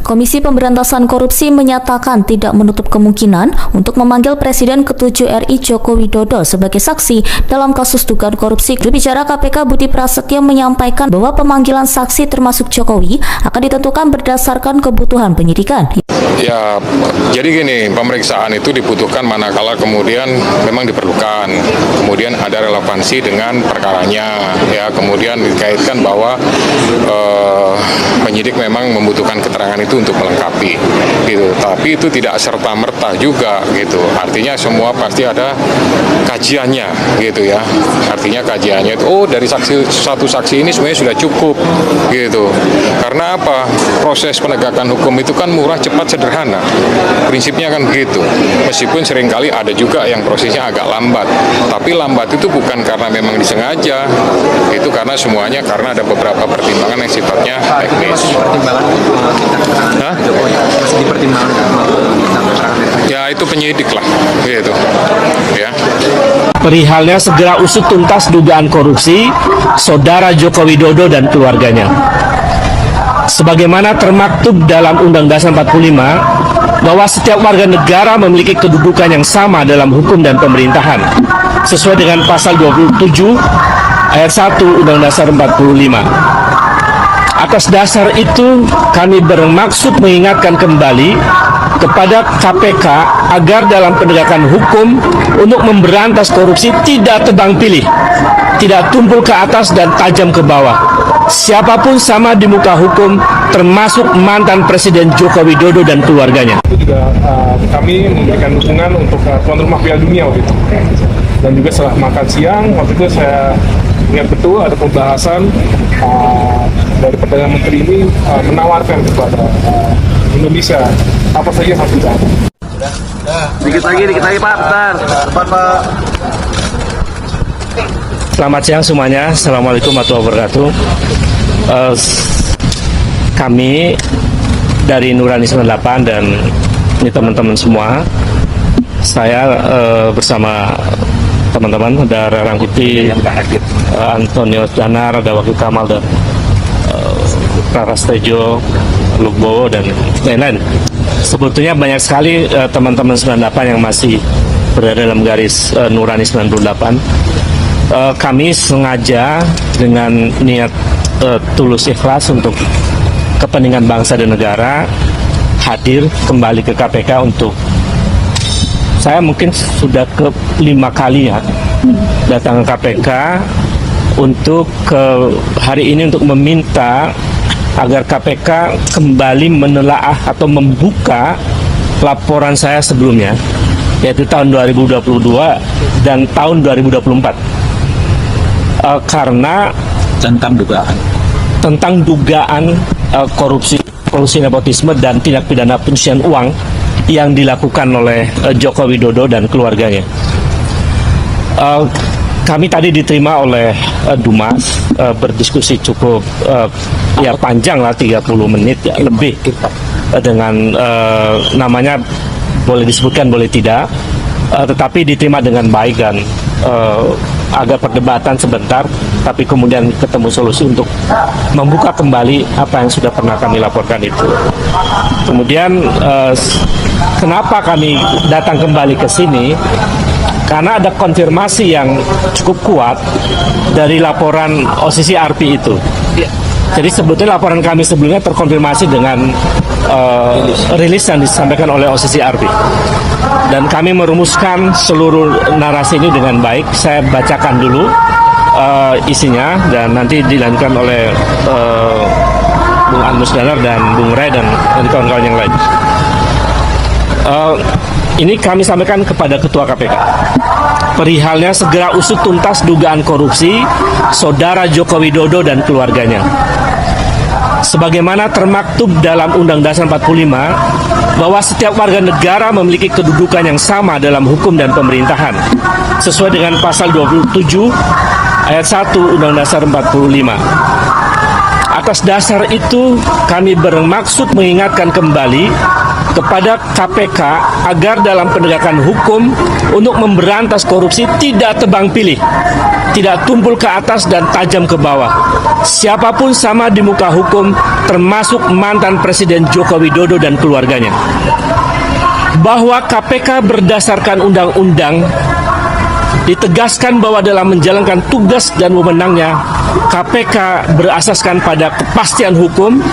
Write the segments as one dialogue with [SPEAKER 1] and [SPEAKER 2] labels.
[SPEAKER 1] Komisi Pemberantasan Korupsi menyatakan tidak menutup kemungkinan untuk memanggil Presiden ke-7 RI Joko Widodo sebagai saksi dalam kasus dugaan korupsi. Juru bicara KPK Budi Prasetyo menyampaikan bahwa pemanggilan saksi termasuk Jokowi akan ditentukan berdasarkan kebutuhan penyidikan.
[SPEAKER 2] Ya, jadi gini, pemeriksaan itu dibutuhkan manakala kemudian memang diperlukan, kemudian ada relevansi dengan perkaranya, ya, kemudian dikaitkan bahwa penyidik memang membutuhkan keterangan itu untuk melengkapi, gitu. Tapi itu tidak serta merta juga, gitu. Artinya semua pasti ada kajiannya, gitu ya. Artinya kajiannya itu, dari satu saksi ini sebenarnya sudah cukup, gitu. Karena apa? Proses penegakan hukum itu kan murah, cepat, sederhana. Prinsipnya kan begitu. Meskipun seringkali ada juga yang prosesnya agak lambat. Tapi lambat itu bukan karena memang disengaja. Itu karena semuanya karena ada beberapa pertimbangan yang sifatnya teknis. Ya itu penyidik lah, gitu. Ya.
[SPEAKER 3] Perihalnya segera usut tuntas dugaan korupsi Saudara Joko Widodo dan keluarganya. Sebagaimana termaktub dalam Undang Dasar 45 bahwa setiap warga negara memiliki kedudukan yang sama dalam hukum dan pemerintahan sesuai dengan pasal 27 ayat 1 Undang Dasar 45. Atas dasar itu kami bermaksud mengingatkan kembali kepada KPK agar dalam penegakan hukum untuk memberantas korupsi tidak tebang pilih, tidak tumpul ke atas dan tajam ke bawah. Siapapun sama di muka hukum, termasuk mantan Presiden Joko Widodo dan keluarganya.
[SPEAKER 4] Itu juga kami memberikan dukungan untuk tuan rumah Piala Dunia waktu itu. Dan juga setelah makan siang, waktu itu saya ingat betul ada pembahasan dari Perdana Menteri ini menawarkan kepada Indonesia apa saja yang harus dilakukan.
[SPEAKER 5] Dikit lagi Pak, bentar. Pak.
[SPEAKER 3] Selamat siang semuanya, Assalamualaikum warahmatullahi wabarakatuh. Kami dari Nurani 98 dan ini teman-teman semua, saya bersama teman-teman ada Rangkuti, Antonio Danar, ada Wakil Kamal dan Prastejo, Lukbowo dan lain-lain. Sebetulnya banyak sekali teman-teman 98 yang masih berada dalam garis Nurani 98. Kami sengaja dengan niat tulus ikhlas untuk kepentingan bangsa dan negara hadir kembali ke KPK untuk saya mungkin sudah ke 5 kali ya datang ke KPK untuk hari ini untuk meminta agar KPK kembali menelaah atau membuka laporan saya sebelumnya, yaitu tahun 2022 dan tahun 2024. Karena tentang dugaan korupsi nepotisme dan tindak pidana pencucian uang yang dilakukan oleh Joko Widodo dan keluarganya. Kami tadi diterima oleh Dumas, berdiskusi cukup panjang lah, 30 menit ya, lebih dengan namanya boleh disebutkan boleh tidak, tetapi diterima dengan baik dan agak perdebatan sebentar, tapi kemudian ketemu solusi untuk membuka kembali apa yang sudah pernah kami laporkan itu. Kemudian kenapa kami datang kembali ke sini? Karena ada konfirmasi yang cukup kuat dari laporan OCCRP itu. Jadi sebetulnya laporan kami sebelumnya terkonfirmasi dengan rilis yang disampaikan oleh OCCRP. Dan kami merumuskan seluruh narasi ini dengan baik. Saya bacakan dulu isinya dan nanti dilanjutkan oleh Bung Anmus Danar dan Bung Ray dan kawan-kawan yang lain. Ini kami sampaikan kepada Ketua KPK. Perihalnya segera usut tuntas dugaan korupsi Saudara Joko Widodo dan keluarganya. Sebagaimana termaktub dalam Undang Dasar 45 bahwa setiap warga negara memiliki kedudukan yang sama dalam hukum dan pemerintahan sesuai dengan pasal 27 ayat 1 Undang Dasar 45. Atas dasar itu kami bermaksud mengingatkan kembali kepada KPK agar dalam penegakan hukum untuk memberantas korupsi tidak tebang pilih, tidak tumpul ke atas dan tajam ke bawah. Siapapun sama di muka hukum, termasuk mantan Presiden Joko Widodo dan keluarganya. Bahwa KPK berdasarkan undang-undang, ditegaskan bahwa dalam menjalankan tugas dan wewenangnya, KPK berasaskan pada kepastian hukum,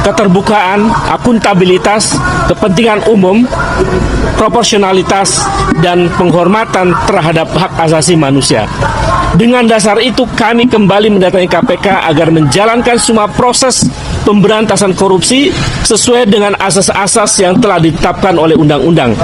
[SPEAKER 3] keterbukaan, akuntabilitas, kepentingan umum, proporsionalitas, dan penghormatan terhadap hak asasi manusia. Dengan dasar itu, kami kembali mendatangi KPK agar menjalankan semua proses pemberantasan korupsi sesuai dengan asas-asas yang telah ditetapkan oleh undang-undang,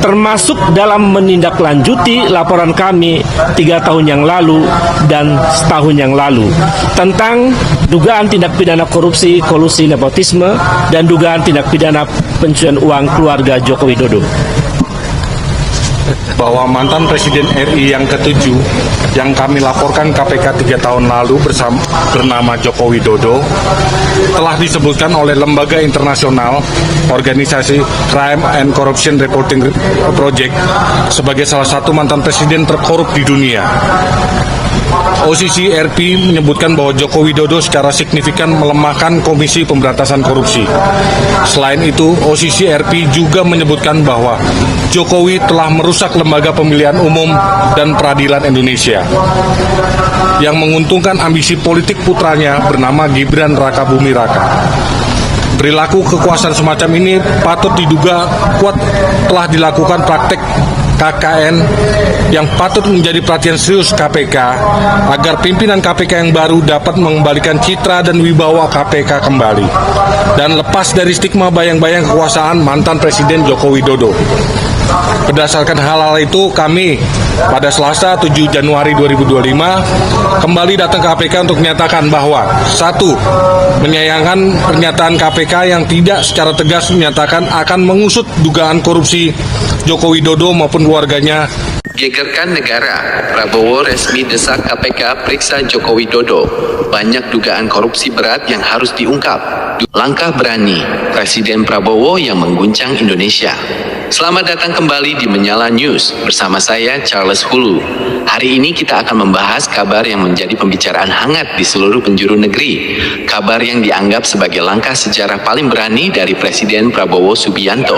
[SPEAKER 3] termasuk dalam menindaklanjuti laporan kami 3 tahun yang lalu dan setahun yang lalu tentang dugaan tindak pidana korupsi, kolusi, nepotisme, dan dugaan tindak pidana pencucian uang keluarga Joko Widodo.
[SPEAKER 6] Bahwa mantan Presiden RI yang ke-7 yang kami laporkan KPK 3 tahun lalu bernama Joko Widodo telah disebutkan oleh lembaga internasional organisasi Crime and Corruption Reporting Project sebagai salah satu mantan presiden terkorup di dunia. OCC RP menyebutkan bahwa Joko Widodo secara signifikan melemahkan Komisi Pemberantasan Korupsi. Selain itu, OCC RP juga menyebutkan bahwa Jokowi telah merusak lembaga pemilihan umum dan peradilan Indonesia yang menguntungkan ambisi politik putranya bernama Gibran Rakabuming Raka. Perilaku kekuasaan semacam ini patut diduga kuat telah dilakukan praktek KKN yang patut menjadi perhatian serius KPK agar pimpinan KPK yang baru dapat mengembalikan citra dan wibawa KPK kembali dan lepas dari stigma bayang-bayang kekuasaan mantan Presiden Joko Widodo. Berdasarkan hal-hal itu, kami pada Selasa 7 Januari 2025 kembali datang ke KPK untuk menyatakan bahwa 1. Menyayangkan pernyataan KPK yang tidak secara tegas menyatakan akan mengusut dugaan korupsi Joko Widodo maupun keluarganya.
[SPEAKER 7] Gegerkan negara, Prabowo resmi desak KPK periksa Joko Widodo. Banyak dugaan korupsi berat yang harus diungkap. Langkah berani Presiden Prabowo yang mengguncang Indonesia. Selamat datang kembali di Menyala News bersama saya Charles Hulu. Hari ini kita akan membahas kabar yang menjadi pembicaraan hangat di seluruh penjuru negeri. Kabar yang dianggap sebagai langkah sejarah paling berani dari Presiden Prabowo Subianto.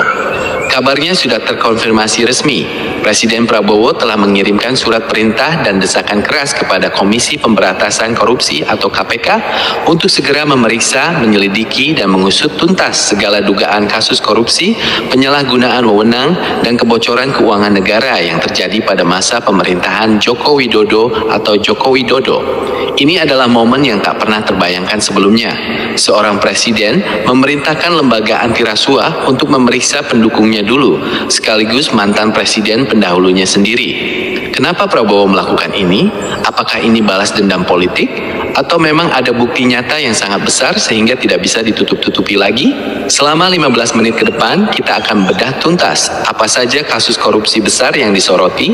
[SPEAKER 7] Kabarnya sudah terkonfirmasi resmi. Presiden Prabowo telah mengirimkan surat perintah dan desakan keras kepada Komisi Pemberantasan Korupsi atau KPK untuk segera memeriksa, menyelidiki, dan mengusut tuntas segala dugaan kasus korupsi, penyalahgunaan wewenang, dan kebocoran keuangan negara yang terjadi pada masa pemerintahan Joko Widodo atau Joko Widodo. Ini adalah momen yang tak pernah terbayangkan sebelumnya. Seorang presiden memerintahkan lembaga anti rasuah untuk memeriksa pendukungnya dulu, sekaligus mantan presiden pendahulunya sendiri. Kenapa Prabowo melakukan ini? Apakah ini balas dendam politik? Atau memang ada bukti nyata yang sangat besar sehingga tidak bisa ditutup-tutupi lagi? Selama 15 menit ke depan, kita akan bedah tuntas apa saja kasus korupsi besar yang disoroti,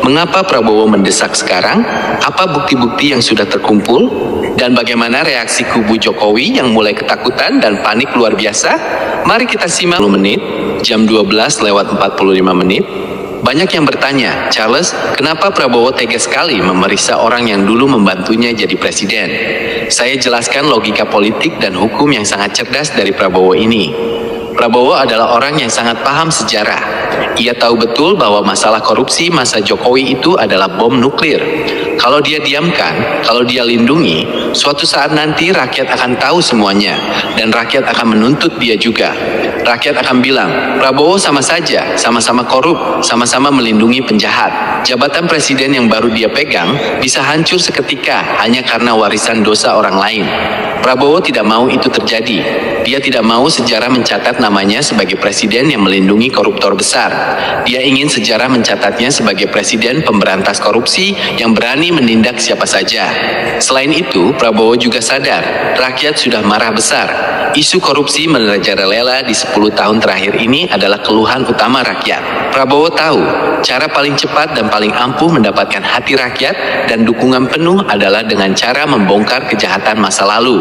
[SPEAKER 7] mengapa Prabowo mendesak sekarang, apa bukti-bukti yang sudah terkumpul, dan bagaimana reaksi kubu Jokowi yang mulai ketakutan dan panik luar biasa. Mari kita simak 10 menit, jam 12:45. Banyak yang bertanya, Charles, kenapa Prabowo tega sekali memeriksa orang yang dulu membantunya jadi presiden? Saya jelaskan logika politik dan hukum yang sangat cerdas dari Prabowo ini. Prabowo adalah orang yang sangat paham sejarah. Ia tahu betul bahwa masalah korupsi masa Jokowi itu adalah bom nuklir. Kalau dia diamkan, kalau dia lindungi, suatu saat nanti rakyat akan tahu semuanya, dan rakyat akan menuntut dia juga. Rakyat akan bilang, Prabowo sama saja, sama-sama korup, sama-sama melindungi penjahat. Jabatan presiden yang baru dia pegang bisa hancur seketika hanya karena warisan dosa orang lain. Prabowo tidak mau itu terjadi. Dia tidak mau sejarah mencatat namanya sebagai presiden yang melindungi koruptor besar. Dia ingin sejarah mencatatnya sebagai presiden pemberantas korupsi yang berani menindak siapa saja. Selain itu, Prabowo juga sadar, rakyat sudah marah besar. Isu korupsi merajalela di 10 tahun terakhir ini adalah keluhan utama rakyat. Prabowo tahu, cara paling cepat dan paling ampuh mendapatkan hati rakyat dan dukungan penuh adalah dengan cara membongkar kejahatan masa lalu.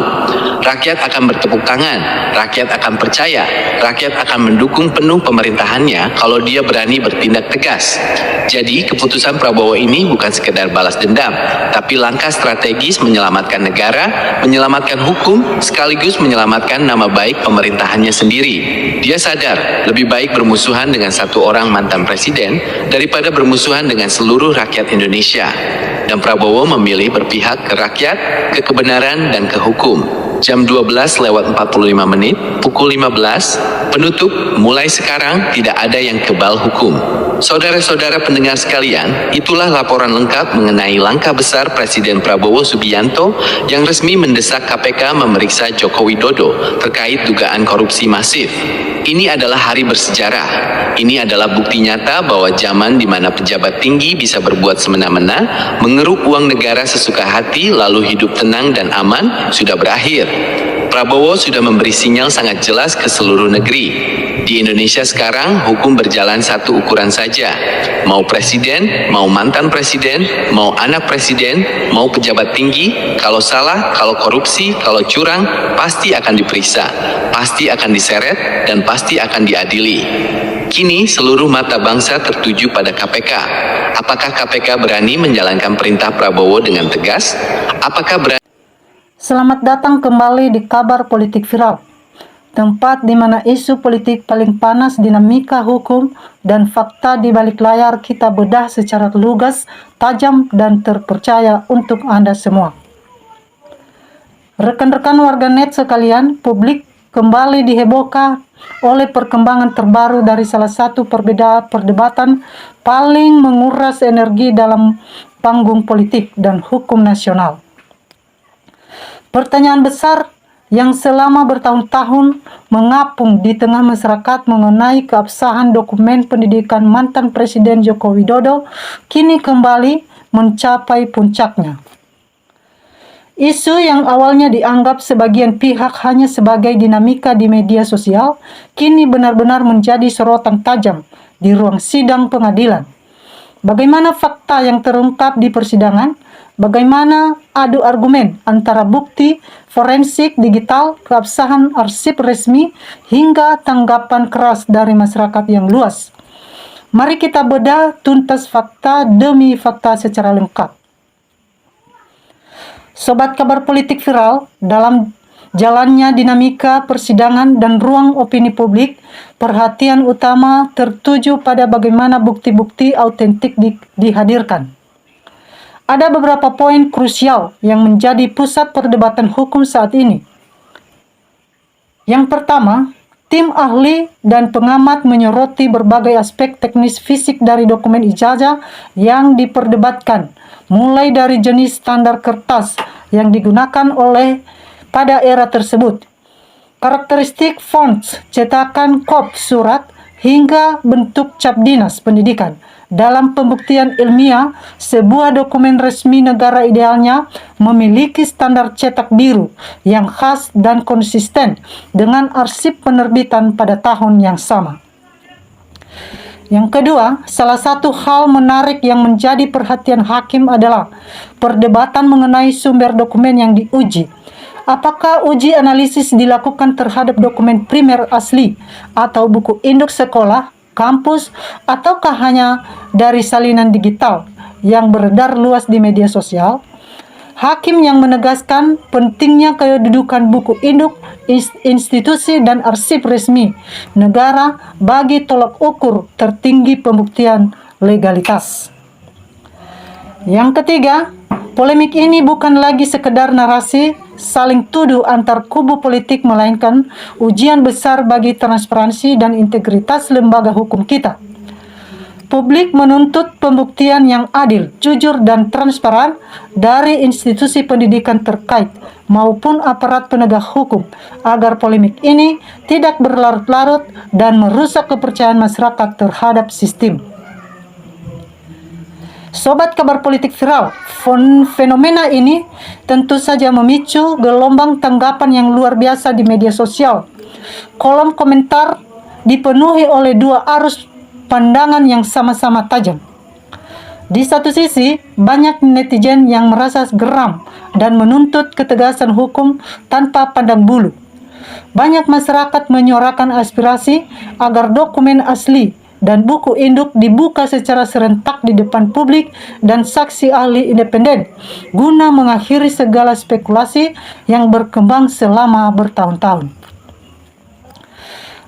[SPEAKER 7] Rakyat akan bertepuk tangan, rakyat akan percaya, rakyat akan mendukung penuh pemerintahannya kalau dia berani bertindak tegas. Jadi keputusan Prabowo ini bukan sekedar balas dendam, tapi langkah strategis menyelamatkan negara, menyelamatkan hukum, sekaligus menyelamatkan nama baik pemerintahannya sendiri. Dia sadar lebih baik bermusuhan dengan satu orang mantan presiden daripada bermusuhan dengan seluruh rakyat Indonesia. Dan Prabowo memilih berpihak ke rakyat, ke kebenaran, dan ke hukum. Jam 12:45, pukul 15, penutup mulai sekarang tidak ada yang kebal hukum. Saudara-saudara pendengar sekalian, itulah laporan lengkap mengenai langkah besar Presiden Prabowo Subianto yang resmi mendesak KPK memeriksa Joko Widodo terkait dugaan korupsi masif. Ini adalah hari bersejarah. Ini adalah bukti nyata bahwa zaman di mana pejabat tinggi bisa berbuat semena-mena, mengeruk uang negara sesuka hati lalu hidup tenang dan aman sudah berakhir. Prabowo sudah memberi sinyal sangat jelas ke seluruh negeri. Di Indonesia sekarang hukum berjalan satu ukuran saja. Mau presiden, mau mantan presiden, mau anak presiden, mau pejabat tinggi, kalau salah, kalau korupsi, kalau curang, pasti akan diperiksa, pasti akan diseret, dan pasti akan diadili. Kini seluruh mata bangsa tertuju pada KPK. Apakah KPK berani menjalankan perintah Prabowo dengan tegas? Apakah berani?
[SPEAKER 8] Selamat datang kembali di Kabar Politik Viral, tempat di mana isu politik paling panas, dinamika hukum, dan fakta di balik layar kita bedah secara lugas, tajam, dan terpercaya untuk Anda semua. Rekan-rekan warganet sekalian, publik kembali dihebohkan oleh perkembangan terbaru dari salah satu perdebatan paling menguras energi dalam panggung politik dan hukum nasional. Pertanyaan besar yang selama bertahun-tahun mengapung di tengah masyarakat mengenai keabsahan dokumen pendidikan mantan Presiden Joko Widodo kini kembali mencapai puncaknya. Isu yang awalnya dianggap sebagian pihak hanya sebagai dinamika di media sosial, kini benar-benar menjadi sorotan tajam di ruang sidang pengadilan. Bagaimana fakta yang terungkap di persidangan? Bagaimana adu argumen antara bukti forensik digital, keabsahan arsip resmi, hingga tanggapan keras dari masyarakat yang luas? Mari kita bedah tuntas fakta demi fakta secara lengkap. Sobat Kabar Politik Viral, dalam jalannya dinamika persidangan dan ruang opini publik, perhatian utama tertuju pada bagaimana bukti-bukti autentik dihadirkan. Ada beberapa poin krusial yang menjadi pusat perdebatan hukum saat ini. Yang pertama, tim ahli dan pengamat menyoroti berbagai aspek teknis fisik dari dokumen ijazah yang diperdebatkan, mulai dari jenis standar kertas yang digunakan pada era tersebut, karakteristik fonts, cetakan kop surat, hingga bentuk cap dinas pendidikan. Dalam pembuktian ilmiah, sebuah dokumen resmi negara idealnya memiliki standar cetak biru yang khas dan konsisten dengan arsip penerbitan pada tahun yang sama. Yang kedua, salah satu hal menarik yang menjadi perhatian hakim adalah perdebatan mengenai sumber dokumen yang diuji. Apakah uji analisis dilakukan terhadap dokumen primer asli atau buku induk sekolah, kampus, ataukah hanya dari salinan digital yang beredar luas di media sosial? Hakim yang menegaskan pentingnya kedudukan buku induk, institusi, dan arsip resmi negara bagi tolak ukur tertinggi pembuktian legalitas. Yang ketiga, polemik ini bukan lagi sekedar narasi saling tuduh antar kubu politik, melainkan ujian besar bagi transparansi dan integritas lembaga hukum kita. Publik menuntut pembuktian yang adil, jujur, dan transparan dari institusi pendidikan terkait maupun aparat penegak hukum agar polemik ini tidak berlarut-larut dan merusak kepercayaan masyarakat terhadap sistem. Sobat Kabar Politik Viral, fenomena ini tentu saja memicu gelombang tanggapan yang luar biasa di media sosial. Kolom komentar dipenuhi oleh dua arus pandangan yang sama-sama tajam. Di satu sisi, banyak netizen yang merasa geram dan menuntut ketegasan hukum tanpa pandang bulu. Banyak masyarakat menyuarakan aspirasi agar dokumen asli dan buku induk dibuka secara serentak di depan publik dan saksi ahli independen guna mengakhiri segala spekulasi yang berkembang selama bertahun-tahun.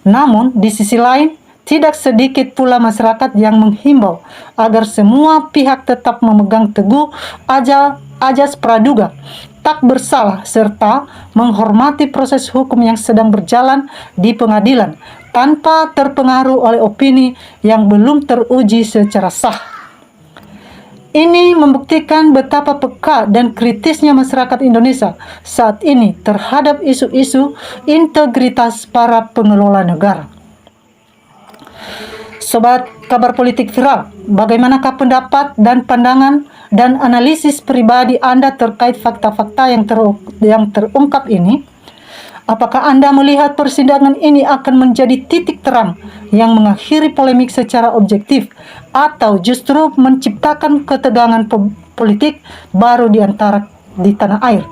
[SPEAKER 8] Namun, di sisi lain, tidak sedikit pula masyarakat yang menghimbau agar semua pihak tetap memegang teguh ajas praduga, tak bersalah, serta menghormati proses hukum yang sedang berjalan di pengadilan tanpa terpengaruh oleh opini yang belum teruji secara sah. Ini membuktikan betapa peka dan kritisnya masyarakat Indonesia saat ini terhadap isu-isu integritas para pengelola negara. Sobat Kabar Politik Viral, bagaimanakah pendapat dan pandangan dan analisis pribadi Anda terkait fakta-fakta yang terungkap ini? Apakah Anda melihat persidangan ini akan menjadi titik terang yang mengakhiri polemik secara objektif atau justru menciptakan ketegangan politik baru di tanah air?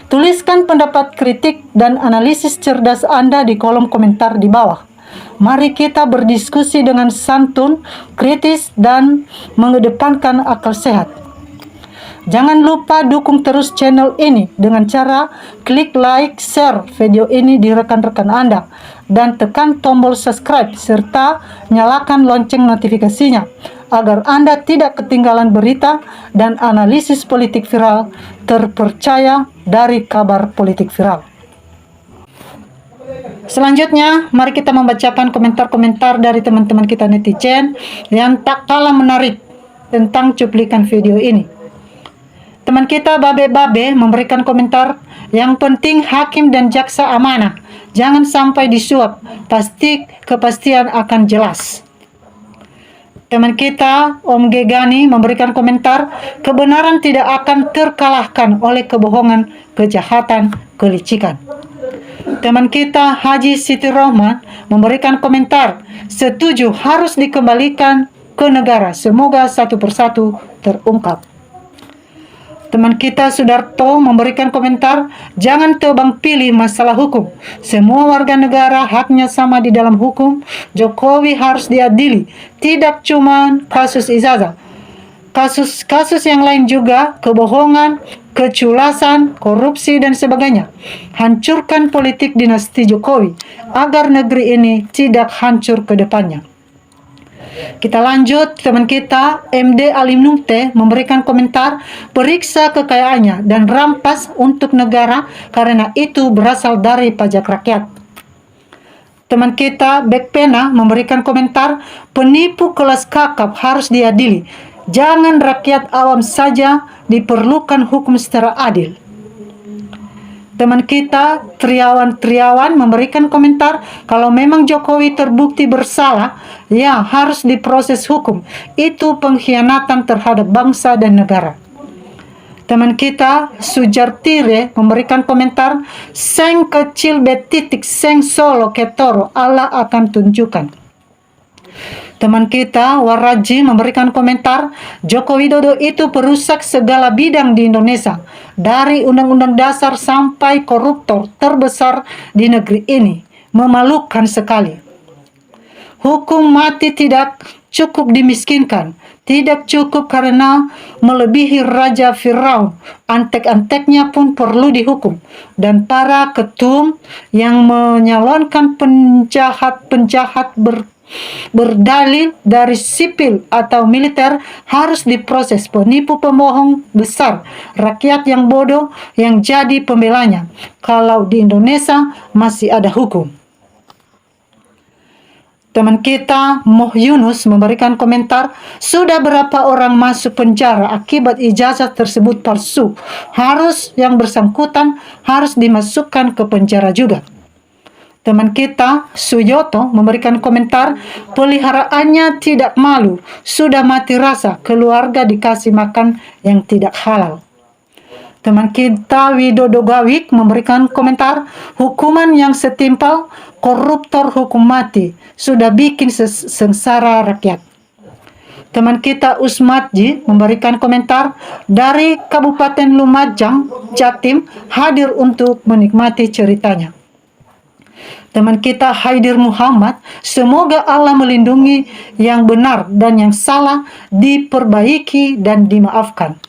[SPEAKER 8] Tuliskan pendapat kritik dan analisis cerdas Anda di kolom komentar di bawah. Mari kita berdiskusi dengan santun, kritis, dan mengedepankan akal sehat. Jangan lupa dukung terus channel ini dengan cara klik like, share video ini di rekan-rekan Anda, dan tekan tombol subscribe serta nyalakan lonceng notifikasinya agar Anda tidak ketinggalan berita dan analisis politik viral terpercaya dari Kabar Politik Viral. Selanjutnya, mari kita membacakan komentar-komentar dari teman-teman kita netizen yang tak kalah menarik tentang cuplikan video ini. Teman kita Babe memberikan komentar, yang penting hakim dan jaksa amanah, jangan sampai disuap, pasti kepastian akan jelas. Teman kita Om Gegani memberikan komentar, kebenaran tidak akan terkalahkan oleh kebohongan, kejahatan, kelicikan. Teman kita Haji Siti Rohman memberikan komentar, setuju harus dikembalikan ke negara, semoga satu persatu terungkap. Teman kita Sudarto memberikan komentar, jangan tebang pilih masalah hukum, semua warga negara haknya sama di dalam hukum, Jokowi harus diadili, tidak cuma kasus ijazah, kasus-kasus yang lain juga, kebohongan, keculasan, korupsi, dan sebagainya. Hancurkan politik dinasti Jokowi agar negeri ini tidak hancur ke depannya. Kita lanjut, teman kita MD Alim Nungte memberikan komentar, periksa kekayaannya dan rampas untuk negara karena itu berasal dari pajak rakyat. Teman kita Bekpena memberikan komentar, penipu kelas kakap harus diadili, jangan rakyat awam saja, diperlukan hukum secara adil. Teman kita Triawan memberikan komentar, kalau memang Jokowi terbukti bersalah, ya harus diproses hukum. Itu pengkhianatan terhadap bangsa dan negara. Teman kita Sujartire memberikan komentar, seng kecil betitik seng solo ketoro, Allah akan tunjukkan. Teman kita Waraji memberikan komentar, Joko Widodo itu perusak segala bidang di Indonesia, dari undang-undang dasar sampai koruptor terbesar di negeri ini, memalukan sekali. Hukum mati tidak cukup dimiskinkan, tidak cukup karena melebihi Raja Firaun, antek-anteknya pun perlu dihukum, dan para ketum yang menyalonkan penjahat-penjahat berdalil dari sipil atau militer harus diproses, penipu pembohong besar, rakyat yang bodoh yang jadi pembelanya, kalau di Indonesia masih ada hukum. Teman kita Moh Yunus memberikan komentar, sudah berapa orang masuk penjara akibat ijazah tersebut palsu, harus yang bersangkutan harus dimasukkan ke penjara juga. Teman kita Suyoto memberikan komentar, peliharaannya tidak malu, sudah mati rasa, keluarga dikasih makan yang tidak halal. Teman kita Widodo Gawik memberikan komentar, hukuman yang setimpal, koruptor hukum mati, sudah bikin sengsara rakyat. Teman kita Usmatji memberikan komentar dari Kabupaten Lumajang, Jatim, hadir untuk menikmati ceritanya. Teman kita Haidir Muhammad, semoga Allah melindungi yang benar dan yang salah diperbaiki dan dimaafkan.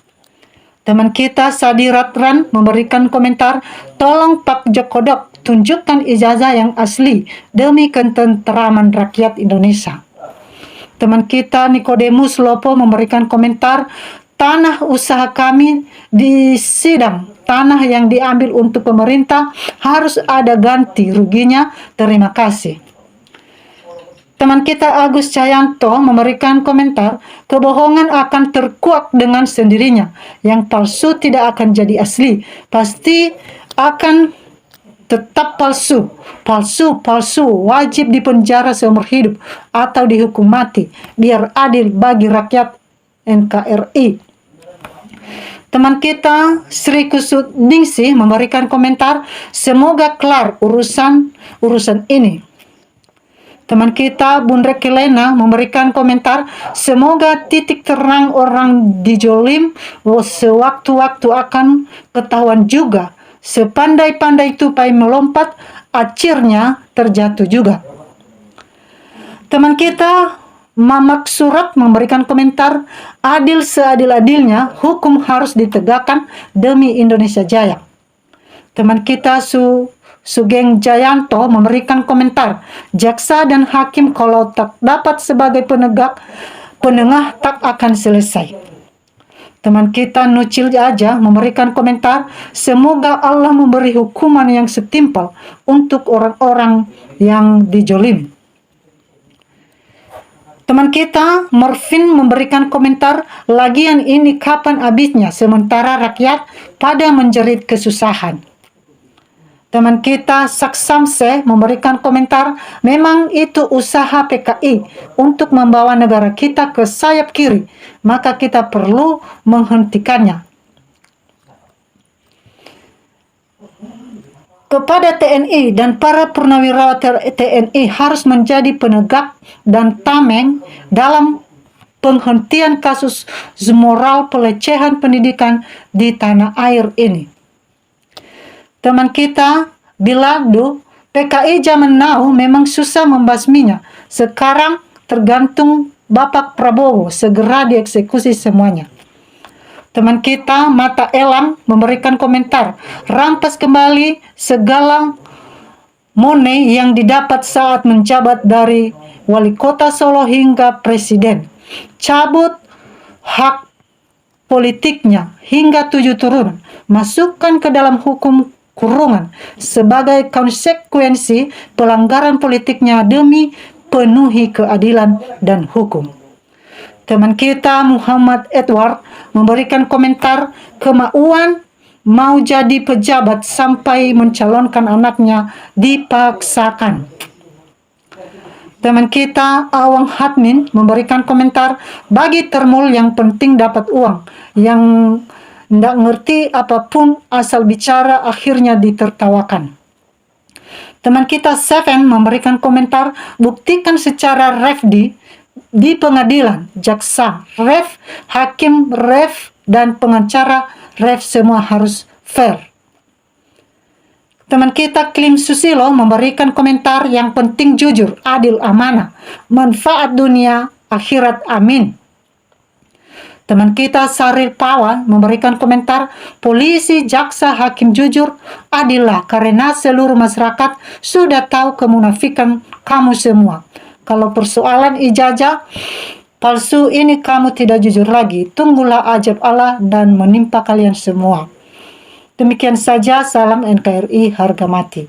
[SPEAKER 8] Teman kita Sadirat Ran memberikan komentar, tolong Pak Jokodok tunjukkan ijazah yang asli demi ketenteraman rakyat Indonesia. Teman kita Nikodemus Lopo memberikan komentar, tanah usaha kami di sidang, tanah yang diambil untuk pemerintah harus ada ganti ruginya, terima kasih. Teman kita Agus Cayanto memberikan komentar, kebohongan akan terkuak dengan sendirinya, yang palsu tidak akan jadi asli, pasti akan tetap palsu. Palsu wajib dipenjara seumur hidup atau dihukum mati biar adil bagi rakyat NKRI. Teman kita Sri Kusudningsih memberikan komentar, semoga kelar urusan ini. Teman kita Bundrek Kelena memberikan komentar, semoga titik terang orang dijolim sewaktu-waktu akan ketahuan juga. Sepandai-pandai tupai melompat, akhirnya terjatuh juga. Teman kita Mamak Surat memberikan komentar, adil seadil-adilnya, hukum harus ditegakkan demi Indonesia Jaya. Teman kita Sugeng Jayanto memberikan komentar, jaksa dan hakim kalau tak dapat sebagai penengah tak akan selesai. Teman kita Nucil Aja memberikan komentar, semoga Allah memberi hukuman yang setimpal untuk orang-orang yang dijolim. Teman kita Morfin memberikan komentar, lagian ini kapan habisnya sementara rakyat pada menjerit kesusahan. Teman kita Saksamse memberikan komentar, memang itu usaha PKI untuk membawa negara kita ke sayap kiri, maka kita perlu menghentikannya. Kepada TNI dan para purnawirawan TNI harus menjadi penegak dan tameng dalam penghentian kasus moral pelecehan pendidikan di tanah air ini. Teman kita Bilado, PKI zaman now memang susah membasminya. Sekarang tergantung Bapak Prabowo, segera dieksekusi semuanya. Teman kita Mata Elang memberikan komentar, rampas kembali segala money yang didapat saat menjabat dari wali kota Solo hingga presiden. Cabut hak politiknya hingga 7 turunan. Masukkan ke dalam hukum kurungan sebagai konsekuensi pelanggaran politiknya demi penuhi keadilan dan hukum. Teman kita Muhammad Edward memberikan komentar, kemauan mau jadi pejabat sampai mencalonkan anaknya dipaksakan. Teman kita Awang Hadmin memberikan komentar, bagi termul yang penting dapat uang, yang tidak ngerti apapun asal bicara akhirnya ditertawakan. Teman kita Seven memberikan komentar, buktikan secara ref di pengadilan, jaksa, ref, hakim, ref, dan pengacara, ref, semua harus fair. Teman kita Klim Susilo memberikan komentar, yang penting jujur, adil, amanah, manfaat dunia, akhirat, amin. Teman kita Saril Pawan memberikan komentar, polisi, jaksa, hakim jujur, adillah karena seluruh masyarakat sudah tahu kemunafikan kamu semua. Kalau persoalan ijazah palsu ini kamu tidak jujur lagi, tunggulah ajab Allah dan menimpa kalian semua. Demikian saja, salam NKRI harga mati.